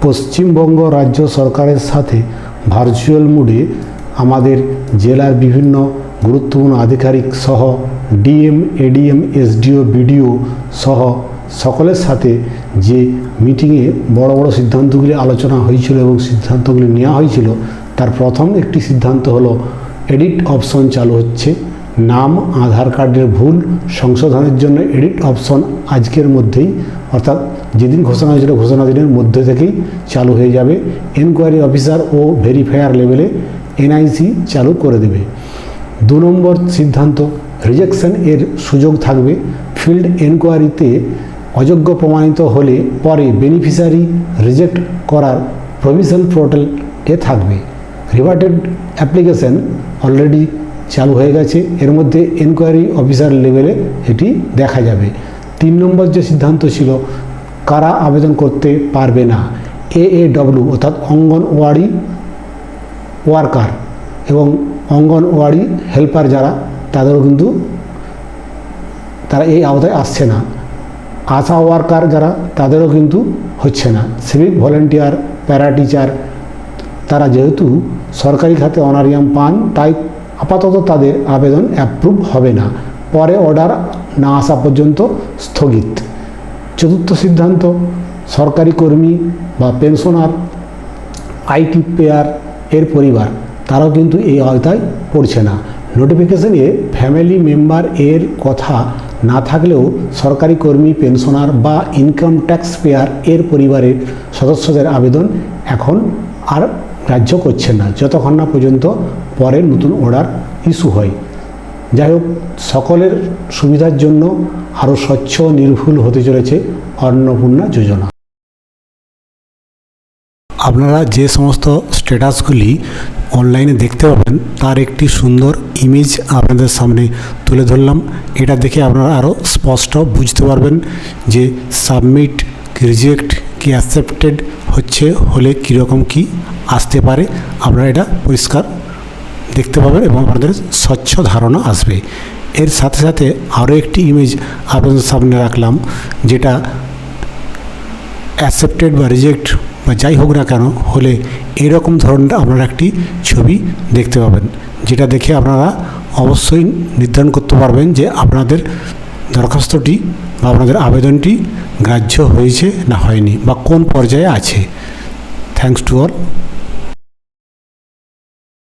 পশ্চিমবঙ্গ রাজ্য সরকারের সাথে ভার্চুয়াল মোডে আমাদের জেলার বিভিন্ন গুরুত্বপূর্ণ আধিকারিক সহ ডিএম, এডিএম, এসডিও, বিডিও সহ সকলের সাথে যে মিটিংয়ে বড় বড় সিদ্ধান্তগুলি আলোচনা হয়েছিল এবং সিদ্ধান্তগুলি নেওয়া হয়েছিল, তার প্রথম একটি সিদ্ধান্ত হলো এডিট অপশন চালু হচ্ছে। নাম, আধার কার্ডের ভুল সংশোধনের জন্য এডিট অপশন আজকের মধ্যেই, অর্থাৎ যেদিন ঘোষণা হয়েছিল ঘোষণা দিনের মধ্যে থেকেই চালু হয়ে যাবে। এনকোয়ারি অফিসার ও ভেরিফায়ার লেভেলে এনআইসি চালু করে দেবে। 2 নম্বর সিদ্ধান্ত, রিজেকশন এর সুযোগ থাকবে। ফিল্ড এনকোয়ারিতে অযোগ্য প্রমাণিত হলে পরে বেনিফিশিয়ারি রিজেক্ট করার প্রভিশন পোর্টালে থাকবে। রিভার্টেড অ্যাপ্লিকেশন অলরেডি চালু হয়ে গেছে, এর মধ্যে এনকোয়ারি অফিসার লেভেলে এটি দেখা যাবে। 3 নম্বর যে সিদ্ধান্ত ছিল, কারা আবেদন করতে পারবে না, AAW অর্থাৎ অঙ্গনওয়াড়ি ওয়ার্কার এবং অঙ্গনওয়াড়ি হেল্পার যারা, তারা এই আওতায় আসছে না। আশা ওয়ার্কার যারা, তাদেরও কিন্তু হচ্ছে না। সিভিক ভলেন্টিয়ার, প্যারা টিচার, তারা যেহেতু সরকারি খাতে অনারিয়াম পান, তাই আপাতত তাদের আবেদন অ্যাপ্রুভ হবে না, পরে অর্ডার না আসা পর্যন্ত স্থগিত। 4র্থ সিদ্ধান্ত, সরকারি কর্মী বা পেনশনার, আইটি পেয়ার এর পরিবার, তারাও কিন্তু এই আওতায় পড়ছে না। নোটিফিকেশনে ফ্যামিলি মেম্বার এর কথা না থাকলেও সরকারি কর্মী, পেনশনার বা ইনকাম ট্যাক্স পেয়ার এর পরিবারের সদস্যদের আবেদন এখন আর গ্রাহ্য করছে না, যতক্ষণ না পর্যন্ত পরের নতুন অর্ডার ইস্যু হয়। যাই হোক, সকলের সুবিধার জন্য আরও স্বচ্ছ নির্ভুল হতে চলেছে অন্নপূর্ণা যোজনা। আপনারা যে সমস্ত স্ট্যাটাসগুলি অনলাইনে দেখতে পাবেন, তার একটি সুন্দর ইমেজ আপনাদের সামনে তুলে ধরলাম। এটা দেখে আপনারা আরও স্পষ্ট বুঝতে পারবেন যে সাবমিট কি রিজেক্ট কি অ্যাকসেপ্টেড হলে কীরকম কি আসতে পারে, আপনারা এটা পরিষ্কার দেখতে পাবেন এবং আপনাদের স্বচ্ছ ধারণা আসবে। এর সাথে সাথে আরও একটি ইমেজ আপনাদের সামনে রাখলাম, যেটা অ্যাকসেপ্টেড বা রিজেক্ট বা যাই হোক না কেন হলে এরকম ধরনের আপনারা একটি ছবি দেখতে পাবেন, যেটা দেখে আপনারা অবশ্যই নির্ধারণ করতে পারবেন যে আপনাদের দরখাস্তটি বা আপনাদের আবেদনটি গ্রাহ্য হয়েছে না হয়নি বা কোন পর্যায়ে আছে। Thanks to all.